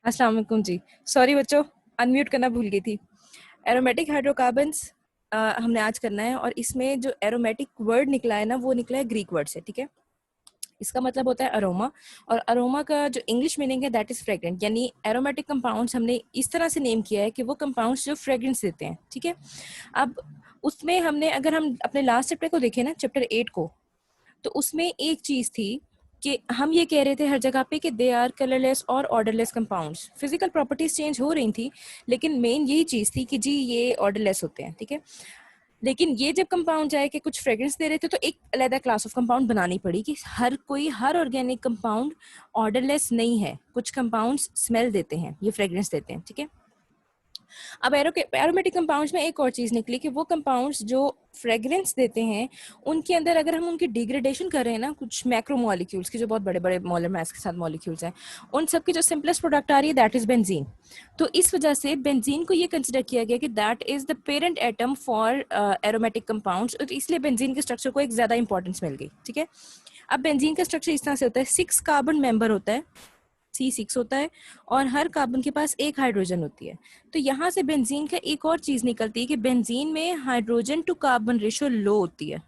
अस्सलाम वालेकुम जी। सॉरी बच्चों, अनम्यूट करना भूल गई थी। एरोमेटिक हाइड्रोकार्बन्स हमने आज करना है, और इसमें जो एरोमेटिक वर्ड निकला है ना, वो निकला है ग्रीक वर्ड से। ठीक है, इसका मतलब होता है अरोमा, और अरोमा का जो इंग्लिश मीनिंग है दैट इज फ्रेग्रेंट। यानी एरोमेटिक कंपाउंड्स हमने इस तरह से नेम किया है कि वो कंपाउंड्स जो फ्रेग्रेंस देते हैं। ठीक है, अब उसमें हमने, अगर हम अपने लास्ट चैप्टर को देखें ना, चैप्टर 8 को, तो उसमें एक चीज थी कि हम ये कह रहे थे हर जगह पे कि दे आर कलरलेस और odourless compounds. Physical properties change हो रही थी, लेकिन मेन यही चीज थी कि जी ये ऑर्डरलेस होते हैं। ठीक है, लेकिन ये जब कंपाउंड जाए कि कुछ फ्रेग्रेंस दे रहे थे, तो एक अलग क्लास ऑफ कंपाउंड बनानी पड़ी कि हर ऑर्गेनिक कंपाउंड ऑर्डरलेस नहीं है। कुछ कंपाउंड्स स्मेल देते हैं, ये फ्रेग्रेंस देते हैं। ठीक है, अब एरोमेटिक कंपाउंड्स में एक और चीज निकली कि वो कंपाउंड्स जो फ्रेग्रेंस देते हैं, उनके अंदर अगर हम उनकी डिग्रेडेशन कर रहे हैं ना, कुछ मैक्रो मॉलिक्यूल्स की जो बहुत बड़े बड़े मोलर मास के साथ मॉलिक्यूल्स हैं, उन सब की जो सिंपलेस्ट प्रोडक्ट आ रही है दैट इज बेंजीन। तो इस वजह से बेंजीन को ये कंसिडर किया गया कि that is the parent atom for aromatic compounds, तो इसलिए बेंजीन के स्ट्रक्चर को एक ज्यादा इंपॉर्टेंस मिल गई। ठीक है, अब बेंजीन का स्ट्रक्चर इस तरह से होता है, 6 कार्बन मेंबर होता है, C6 होता है, और हर कार्बन के पास एक हाइड्रोजन होती है। तो यहाँ से बेंजीन का एक और चीज निकलती है कि बेंजीन में हाइड्रोजन टू कार्बन रेशियो लो होती है।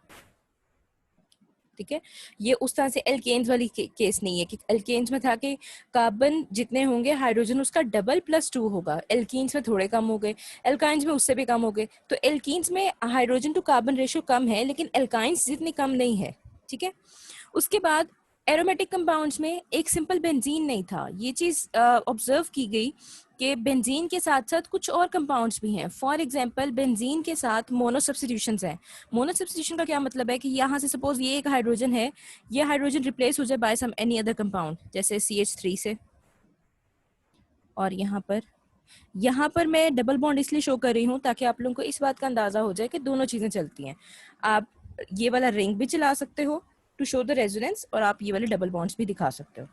ठीक है, ये उस तरह से एल्केन्स वाली केस नहीं है कि एल्केन्स में था कि कार्बन जितने होंगे हाइड्रोजन उसका डबल +2 होगा, एल्कीन्स में थोड़े कम हो गए, एल्काइंस में उससे भी कम हो गए। तो एल्कीन्स में हाइड्रोजन टू कार्बन रेशियो कम है, लेकिन एल्काइंस जितनी कम नहीं है। ठीक है, उसके बाद एरोमेटिक कंपाउंड्स में एक सिंपल बेंजीन नहीं था। ये चीज ऑब्जर्व की गई कि बेंजीन के साथ साथ कुछ और कंपाउंड्स भी हैं। फॉर एग्जांपल बेंजीन के साथ मोनो सब्स्टिट्यूशंस हैं। मोनो सब्स्टिट्यूशन का क्या मतलब है कि यहाँ से सपोज ये एक हाइड्रोजन है, ये हाइड्रोजन रिप्लेस हो जाए by some any other compound, जैसे CH3 से। और यहाँ पर मैं डबल बॉन्ड इसलिए शो कर रही हूँ ताकि आप लोगों को इस बात का अंदाजा हो जाए कि दोनों चीजें चलती हैं। आप ये वाला रिंग भी चला सकते हो टू शो द रेजोनेंस, और आप ये वाले डबल बॉन्ड्स भी दिखा सकते हो।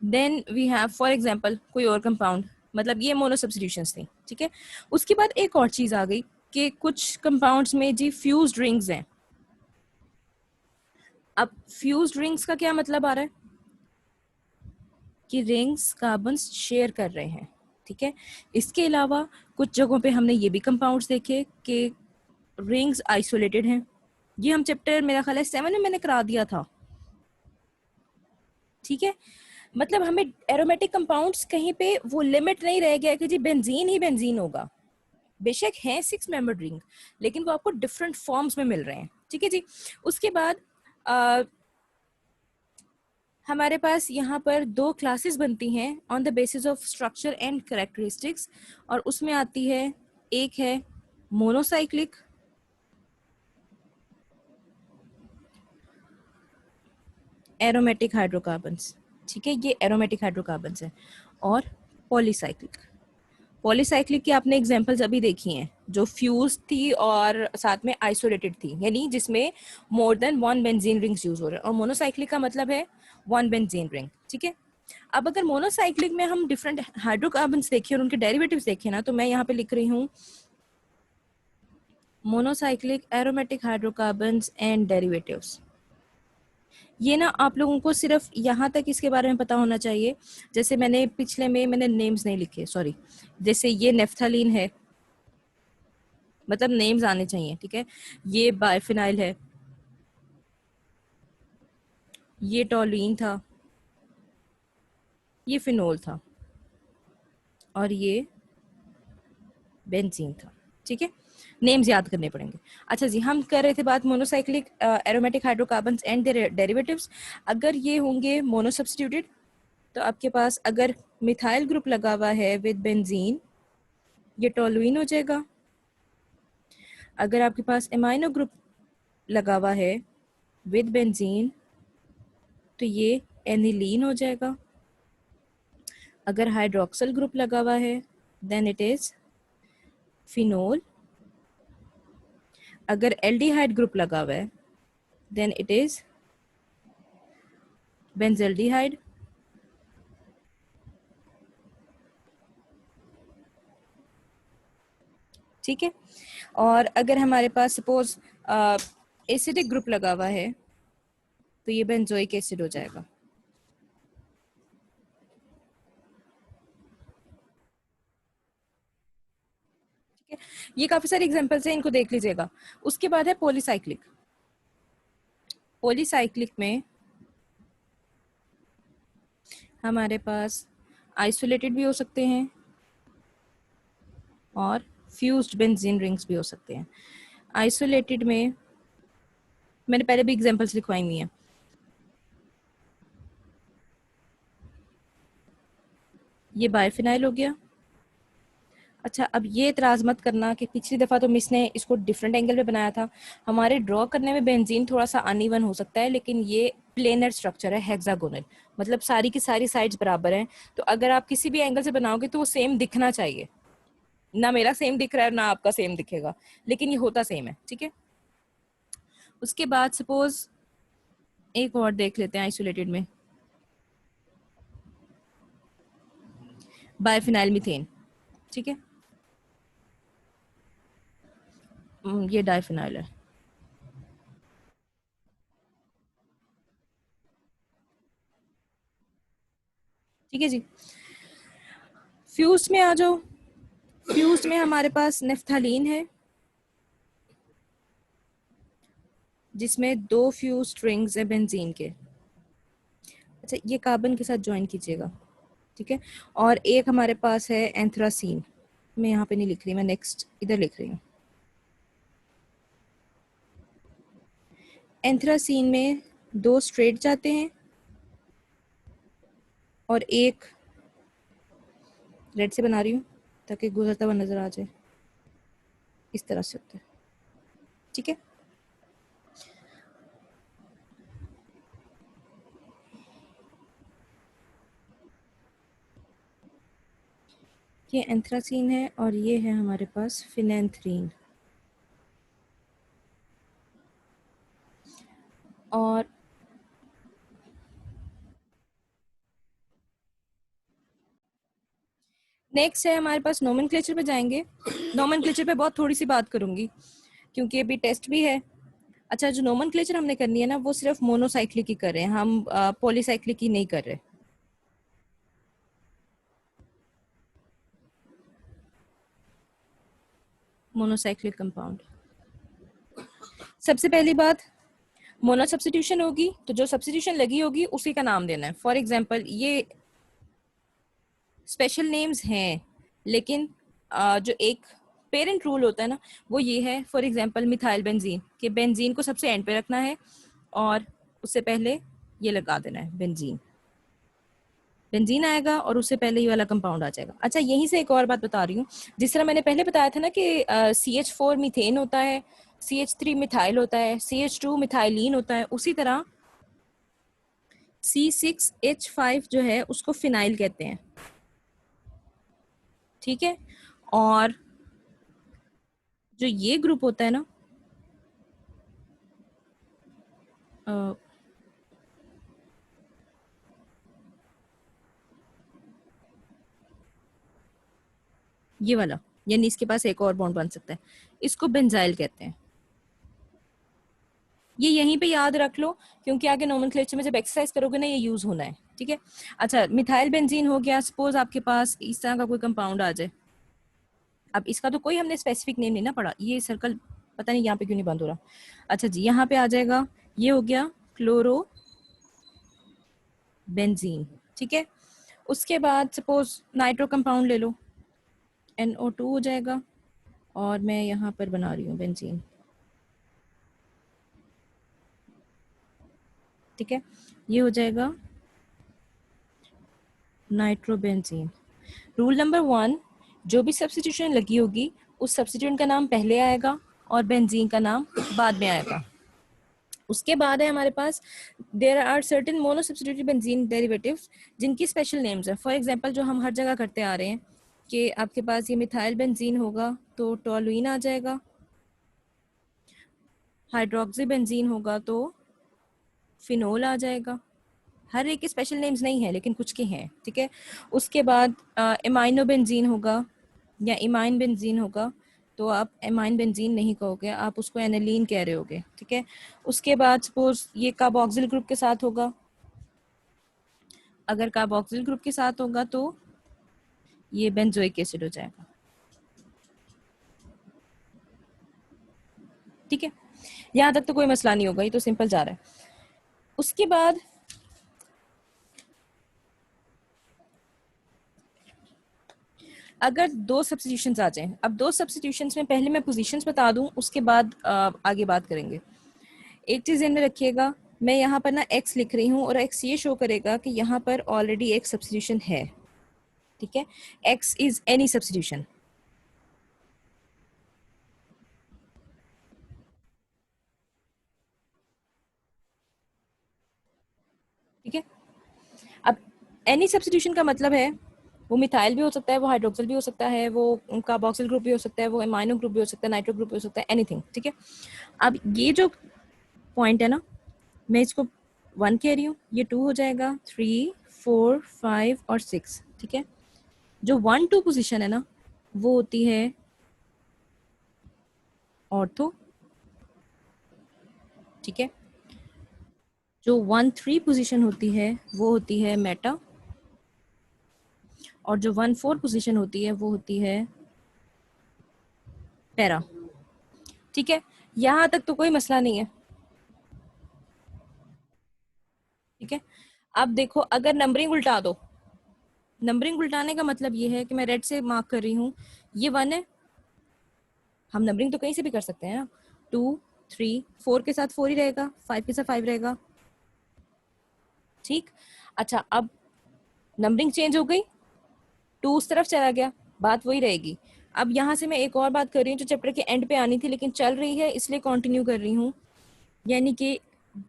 Then we have for example कोई और कंपाउंड, मतलब ये मोनो सब्स्टिट्यूशंस थी। ठीक है, उसके बाद एक और चीज आ गई कि कुछ कंपाउंड्स में जी फ्यूज्ड रिंग्स हैं। अब फ्यूज्ड रिंग्स का क्या मतलब आ रहा है कि रिंग्स कार्बन शेयर कर रहे हैं। ठीक है, इसके अलावा कुछ जगहों पे हमने ये भी कंपाउंड्स देखे कि रिंग्स आइसोलेटेड हैं। ये हम चैप्टर मेरा ख्याल है 7 में मैंने करा दिया था। ठीक है, मतलब हमें एरोमेटिक कंपाउंड्स कहीं पे वो लिमिट नहीं रह गया कि जी बेंजीन ही बेंजीन होगा। बेशक हैं 6 मेंबर रिंग, लेकिन वो आपको डिफरेंट फॉर्म्स में मिल रहे हैं। ठीक है जी, उसके बाद हमारे पास यहाँ पर 2 क्लासेस बनती हैं on the basis of structure and characteristics, और उसमें आती है, एक है मोनोसाइक्लिक, एरोमेटिक हाइड्रोकार्बन्स। ठीक है, ये एरोमेटिक हाइड्रोकार्बन्स है, और पॉलीसाइक्लिक। पॉलीसाइक्लिक की आपने एग्जांपल्स अभी देखी हैं, जो फ्यूज थी और साथ में आइसोलेटेड थी, यानी जिसमें more than 1 benzene rings use हो रहे हैं। और मोनोसाइक्लिक का मतलब है 1 बेंजीन रिंग। ठीक है, अब अगर मोनोसाइक्लिक में हम डिफरेंट हाइड्रोकार्बन्स देखें और उनके डेरिवेटिव्स देखें ना, तो मैं यहाँ पे लिख रही हूँ monocyclic aromatic hydrocarbons and derivatives. ये ना आप लोगों को सिर्फ यहाँ तक इसके बारे में पता होना चाहिए, जैसे मैंने पिछले में मैंने नेम्स नहीं लिखे, सॉरी। जैसे ये नेफ्थालीन है, मतलब नेम्स आने चाहिए। ठीक है, ये बाइफिनाइल है, ये टोलुइन था, ये फिनोल था, और ये बेंजीन था। ठीक है, नेम्स याद करने पड़ेंगे। अच्छा जी, हम कर रहे थे बात monocyclic aromatic hydrocarbons and derivatives. अगर ये होंगे मोनो सब्स्टिट्यूटेड, तो आपके पास अगर मिथाइल ग्रुप लगा हुआ है विद बेंजीन, ये टोलुइन हो जाएगा। अगर आपके पास एमाइनो ग्रुप लगा हुआ है विद बेंजीन, तो ये एनिलीन हो जाएगा। अगर हाइड्रोक्सिल ग्रुप लगा हुआ है देन इट इज फिनोल। अगर एल्डिहाइड ग्रुप लगा हुआ है देन इट इज बेंजल्डिहाइड। ठीक है, और अगर हमारे पास सपोज एसिडिक ग्रुप लगा हुआ है, तो ये बेंजोइक एसिड हो जाएगा। ये काफी सारे एग्जांपल्स हैं, इनको देख लीजिएगा। उसके बाद है पॉलीसाइक्लिक। पॉलीसाइक्लिक में हमारे पास आइसोलेटेड भी हो सकते हैं और फ्यूज्ड बेंजीन रिंग्स भी हो सकते हैं। आइसोलेटेड में मैंने पहले भी एग्जांपल्स लिखवाई हुई हैं। ये बायफिनाइल हो गया। अच्छा, अब ये एतराज़ मत करना कि पिछली दफ़ा तो मिस ने इसको डिफरेंट एंगल पे बनाया था। हमारे ड्रॉ करने में बेंजीन थोड़ा सा अनइवन हो सकता है, लेकिन ये प्लेनर स्ट्रक्चर है, हेक्सागोनल, मतलब सारी की सारी साइड्स बराबर हैं। तो अगर आप किसी भी एंगल से बनाओगे तो वो सेम दिखना चाहिए। ना मेरा सेम दिख रहा है ना आपका सेम दिखेगा, लेकिन ये होता सेम है, ठीक है। उसके बाद सपोज एक और देख लेते हैं आइसोलेटेड में, बायफिनाइल मीथेन, ठीक है। ये डायफिनाइल है, ठीक है जी। फ्यूज में आ जाओ। फ्यूज में हमारे पास नेफ्थालीन है, जिसमें 2 फ्यूज स्ट्रिंग्स है बेंजीन के। अच्छा, ये कार्बन के साथ ज्वाइन कीजिएगा, ठीक है। और एक हमारे पास है एंथ्रासीन, मैं यहाँ पे नहीं लिख रही, मैं नेक्स्ट इधर लिख रही हूँ। एंथ्रासीन में 2 स्ट्रेट जाते हैं और एक रेड से बना रही हूँ ताकि गुजरता हुआ नजर आ जाए, इस तरह से होता है, ठीक है। ये एंथ्रासीन है और ये है हमारे पास फिनेंथ्रीन। और नेक्स्ट है हमारे पास नोमेनक्लेचर पे जाएंगे। नोमेनक्लेचर पे बहुत थोड़ी सी बात करूंगी क्योंकि अभी टेस्ट भी है। अच्छा, जो नोमेनक्लेचर हमने करनी है ना, वो सिर्फ मोनोसाइक्लिक ही कर रहे हैं हम, पॉलीसाइक्लिक ही नहीं कर रहे। मोनोसाइक्लिक कंपाउंड, सबसे पहली बात, मोनो सब्स्टिट्यूशन होगी तो जो सब्स्टिट्यूशन लगी होगी उसी का नाम देना है। फॉर एग्जांपल ये स्पेशल नेम्स हैं, लेकिन जो एक पेरेंट रूल होता है ना, वो ये है, फॉर एग्जांपल मिथाइल बेंजीन, कि बेंजीन को सबसे एंड पे रखना है और उससे पहले ये लगा देना है बेंजीन। बेंजीन आएगा और उससे पहले ये वाला कंपाउंड आ जाएगा। अच्छा, यहीं से एक और बात बता रही हूँ। जिस तरह मैंने पहले बताया था ना कि CH4 मीथेन होता है, CH3 मिथाइल होता है, CH2 मिथाइलिन होता है, उसी तरह C6H5 जो है उसको फिनाइल कहते हैं, ठीक है। और जो ये ग्रुप होता है ना, अ, ये वाला, यानी इसके पास एक और बॉन्ड बन सकता है, इसको बेंजाइल कहते हैं। ये यहीं पे याद रख लो क्योंकि आगे नोमेनक्लेचर में जब एक्सरसाइज करोगे ना, ये यूज होना है, ठीक है। अच्छा, मिथाइल बेंजीन हो गया। सपोज आपके पास इस तरह का कोई कंपाउंड आ जाए, अब इसका तो कोई हमने स्पेसिफिक नेम नहीं ना पढ़ा, ये सर्कल पता नहीं यहाँ पे क्यों नहीं बंद हो रहा। अच्छा जी, यहाँ पे आ जाएगा, ये हो गया क्लोरो बेंजीन, ठीक है। उसके बाद सपोज नाइट्रो कंपाउंड ले लो, NO2 हो जाएगा और मैं यहाँ पर बना रही हूँ बेंजीन, ठीक है। ये हो जाएगा नाइट्रोबेंजीन। रूल नंबर 1, जो भी सब्स्टिट्यूशन लगी होगी उस सब्स्टिट्यूएंट का नाम पहले आएगा और बेंजीन का नाम बाद में आएगा। उसके बाद है हमारे पास there are certain mono substituted benzene derivatives जिनकी स्पेशल नेम्स है। फॉर एग्जांपल जो हम हर जगह करते आ रहे हैं कि आपके पास ये मिथाइल बेंजीन होगा तो टोलुइन आ जाएगा, हाइड्रोक्सी बेंजीन होगा तो फिनोल आ जाएगा। हर एक के स्पेशल नेम्स नहीं है लेकिन कुछ के हैं, ठीक है। उसके बाद एमाइनो बेंजीन होगा या इमाइन बेंजीन होगा तो आप एमाइन बेंजीन नहीं कहोगे, आप उसको एनिलीन कह रहे होगे, ठीक है। उसके बाद सपोज ये कार्बोक्सिल ग्रुप के साथ होगा, अगर कार्बोक्सिल ग्रुप के साथ होगा तो ये बेंजोइक एसिड हो जाएगा। ठीक है, यहाँ तक तो कोई मसला नहीं होगा, ये तो सिंपल जा रहा है। उसके बाद अगर दो सब्स्टिट्यूशंस आ जाएं, अब दो सब्स्टिट्यूशंस में पहले मैं पोजीशंस बता दूं, उसके बाद आगे बात करेंगे। एक चीज ध्यान में रखिएगा, मैं यहाँ पर ना x लिख रही हूँ और x ये शो करेगा कि यहाँ पर ऑलरेडी एक सब्स्टिट्यूशन है, ठीक है, x इज एनी सब्स्टिट्यूशन। ठीक है, अब एनी सब्स्टिट्यूशन का मतलब है वो मिथाइल भी हो सकता है, वो हाइड्रोक्सिल भी हो सकता है, वो कार्बोक्सिल ग्रुप भी हो सकता है, वो एमाइनो ग्रुप भी हो सकता है, नाइट्रो ग्रुप भी हो सकता है, एनीथिंग। ठीक है, अब ये जो पॉइंट है ना, मैं इसको 1 कह रही हूँ, ये 2 हो जाएगा, 3, 4, 5 और 6। ठीक है, जो 1, 2 पोजीशन है ना वो होती है ऑर्थो। ठीक है, जो 1, 3 पोजीशन होती है वो होती है मेटा, और जो 1, 4 पोजीशन होती है वो होती है पैरा। ठीक है, यहां तक तो कोई मसला नहीं है। ठीक है, अब देखो, अगर नंबरिंग उल्टा दो, नंबरिंग उल्टाने का मतलब ये है कि मैं रेड से मार्क कर रही हूँ, ये 1 है, हम नंबरिंग तो कहीं से भी कर सकते हैं ना, 2, 3, 4 के साथ 4 ही रहेगा, 5 के साथ 5 रहेगा। ठीक, अच्छा, अब नंबरिंग चेंज हो गई, 2 उस तरफ चला गया, बात वही रहेगी। अब यहाँ से मैं एक और बात कर रही हूँ जो चैप्टर के एंड पे आनी थी लेकिन चल रही है, इसलिए कंटिन्यू कर रही हूँ। यानी कि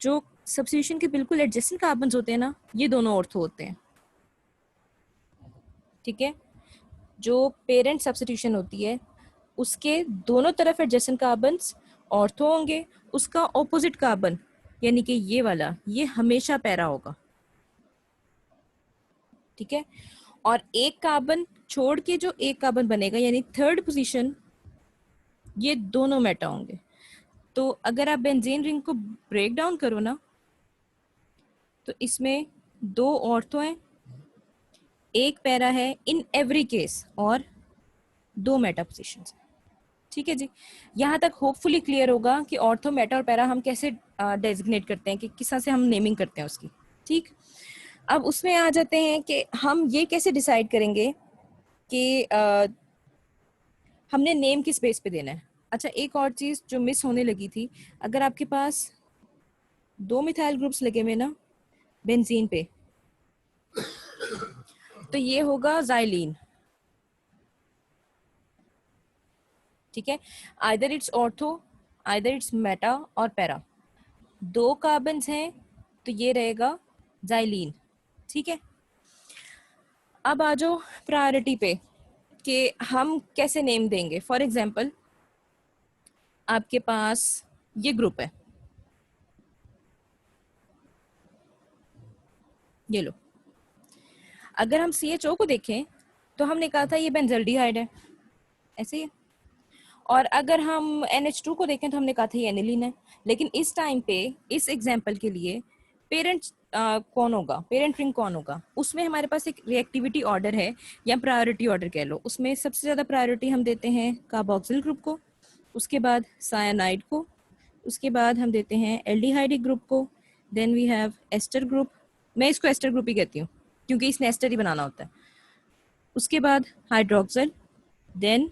जो सब्स्टिट्यूशन के बिल्कुल एडजेसेंट कार्बन्स होते हैं ना, ये दोनों ऑर्थो होते हैं। ठीक है, जो पेरेंट सब्स्टिट्यूशन होती है उसके दोनों तरफ एडजेसेंट कार्बन्स ऑर्थो होंगे, उसका ऑपोजिट कार्बन यानी कि ये वाला, ये हमेशा पैरा होगा। ठीक है, और एक कार्बन छोड़ के जो एक कार्बन बनेगा यानी थर्ड पोजीशन, ये दोनों मेटा होंगे। तो अगर आप बेंजीन रिंग को ब्रेक डाउन करो ना, तो इसमें 2 ऑर्थो हैं, एक पैरा है इन एवरी केस, और 2 मेटा पोजीशंस। ठीक है जी, यहाँ तक होपफुली क्लियर होगा कि ऑर्थो, मेटा और पैरा हम कैसे डेजिग्नेट करते हैं, कि किस तरह से हम नेमिंग करते हैं उसकी। ठीक, अब उसमें आ जाते हैं कि हम ये कैसे डिसाइड करेंगे कि हमने नेम किस बेस पे देना है। अच्छा, एक और चीज जो मिस होने लगी थी, अगर आपके पास 2 मिथाइल ग्रुप्स लगे हुए ना बेंजीन पे, तो ये होगा जाइलीन। ठीक है, either it's ortho, either it's Meta और पैरा। 2 कार्बन्स हैं तो ये रहेगा जाइलीन। ठीक है, अब आ जाओ प्रायोरिटी पे कि हम कैसे नेम देंगे। फॉर एग्जाम्पल, आपके पास ये ग्रुप है, ये लो, अगर हम CHO को देखें तो हमने कहा था ये बेंजल्डिहाइड है, ऐसे ही है। और अगर हम NH2 को देखें तो हमने कहा था ये एनिलीन है। लेकिन इस टाइम पे, इस एग्जाम्पल के लिए पेरेंट कौन होगा, पेरेंट रिंग कौन होगा, उसमें हमारे पास एक रिएक्टिविटी ऑर्डर है या प्रायोरिटी ऑर्डर कह लो। उसमें सबसे ज्यादा प्रायोरिटी हम देते हैं कार्बोक्सिल ग्रुप को, उसके बाद सायानाइड को, उसके बाद हम देते हैं एल्डिहाइडिक ग्रुप को, then we have ester group. मैं इसको एस्टर ग्रुप ही कहती हूँ क्योंकि इसने एस्टर ही बनाना होता है। उसके बाद हाइड्रोक्सिल, देन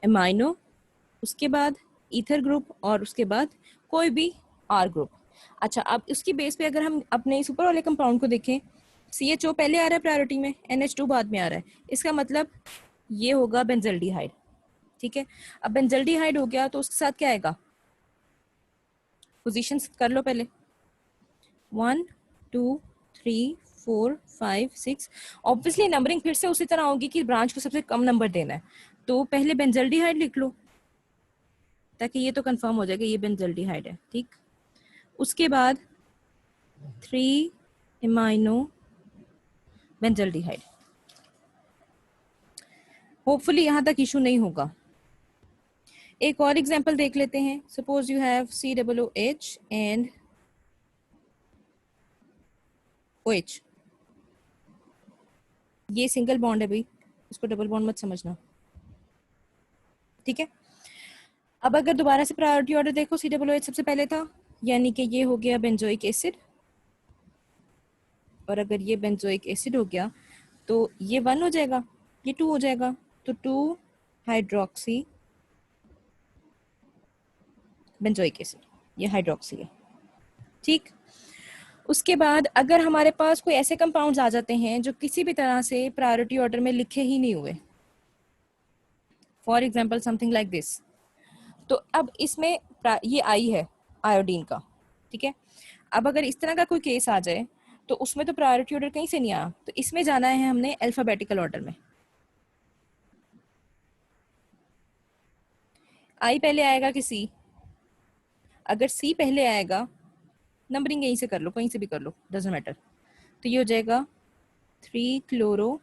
एमाइनो, उसके बाद ईथर ग्रुप, और उसके बाद कोई भी आर ग्रुप। अच्छा, अब उसकी बेस पे अगर हम अपने इस ऊपर वाले कंपाउंड को देखें, CHO पहले आ रहा है प्रायोरिटी में, NH2 बाद में आ रहा है, इसका मतलब ये होगा बेंजल्डिहाइड। ठीक है, अब बेंजल्डिहाइड हो गया तो उसके साथ क्या आएगा, पोजीशंस कर लो पहले, 1, 2, 3, 4, 5, 6। ऑब्वियसली नंबरिंग फिर से उसी तरह होगी कि ब्रांच को सबसे कम नंबर देना है, तो पहले बेंजल्डिहाइड लिख लो ताकि ये तो कंफर्म हो जाएगा ये बेंजल्डिहाइड है। ठीक, उसके बाद 3 एमाइनो बेंजल्डिहाइड। होपफुली यहां तक इशू नहीं होगा। एक और एग्जांपल देख लेते हैं। Suppose you have COOH and OH। ये सिंगल बॉन्ड है भाई, इसको डबल बॉन्ड मत समझना। ठीक है, अब अगर दोबारा से प्रायोरिटी ऑर्डर देखो, COOH सबसे पहले था, यानी कि ये हो गया बेंजोइक एसिड, और अगर ये बेंजोइक एसिड हो गया तो ये 1 हो जाएगा, ये 2 हो जाएगा, तो 2 हाइड्रोक्सी बेंजोइक एसिड, ये हाइड्रोक्सी है। ठीक, उसके बाद अगर हमारे पास कोई ऐसे कंपाउंड्स आ जाते हैं जो किसी भी तरह से प्रायोरिटी ऑर्डर में लिखे ही नहीं हुए, for example something like this, तो अब इसमें ये आई है आयोडीन का, ठीक है। अब अगर इस तरह का कोई केस आ जाए तो उसमें तो प्रायोरिटी ऑर्डर कहीं से नहीं आया, तो इसमें जाना है हमने अल्फाबेटिकल ऑर्डर में। आई पहले आएगा कि सी? अगर सी पहले आएगा, नंबरिंग यहीं से कर लो, कहीं से भी कर लो, डजेंट मैटर, तो ये हो जाएगा 3 क्लोरो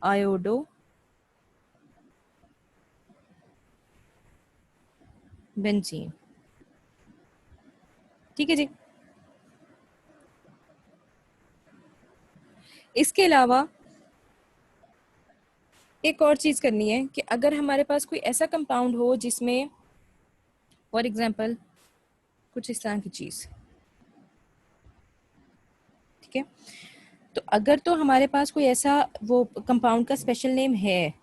आयोडो बेंजीन। ठीक है जी। इसके अलावा एक और चीज करनी है कि अगर हमारे पास कोई ऐसा कंपाउंड हो जिसमें फॉर एग्जांपल कुछ इस तरह की चीज, ठीक है, तो अगर तो हमारे पास कोई ऐसा वो कंपाउंड का स्पेशल नेम है,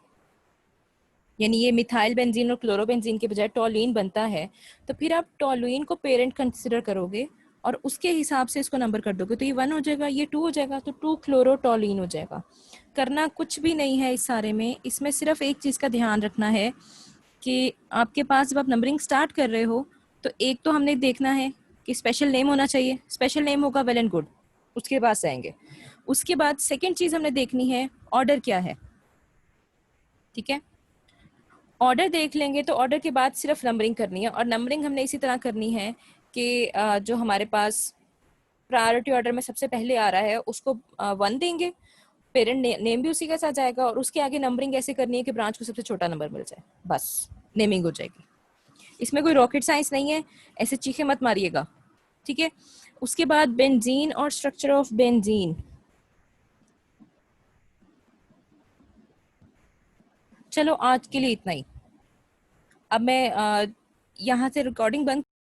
यानी ये मिथाइल बेंजीन और क्लोरोबेंजीन के बजाय टॉलुइन बनता है, तो फिर आप टॉलुइन को पेरेंट कंसिडर करोगे और उसके हिसाब से इसको नंबर कर दोगे, तो ये 1 हो जाएगा, ये 2 हो जाएगा, तो 2 क्लोरोटॉलुइन हो जाएगा। करना कुछ भी नहीं है इस सारे में, इसमें सिर्फ एक चीज़ का ध्यान रखना है कि आपके पास जब आप नंबरिंग स्टार्ट कर रहे हो तो एक तो हमने देखना है कि स्पेशल नेम होना चाहिए, स्पेशल नेम होगा वेल एंड गुड, उसके पास आएंगे। उसके बाद सेकेंड चीज़ हमने देखनी है ऑर्डर क्या है, ठीक है। ऑर्डर देख लेंगे तो ऑर्डर के बाद सिर्फ नंबरिंग करनी है, और नंबरिंग हमने इसी तरह करनी है कि जो हमारे पास प्रायोरिटी ऑर्डर में सबसे पहले आ रहा है उसको 1 देंगे, पेरेंट नेम भी उसी के साथ जाएगा, और उसके आगे नंबरिंग ऐसे करनी है कि ब्रांच को सबसे छोटा नंबर मिल जाए, बस नेमिंग हो जाएगी। इसमें कोई रॉकेट साइंस नहीं है, ऐसे चीखे मत मारिएगा, ठीक है। उसके बाद बेंजीन और स्ट्रक्चर ऑफ बेंजीन, चलो आज के लिए इतना ही। अब मैं यहाँ से रिकॉर्डिंग बंद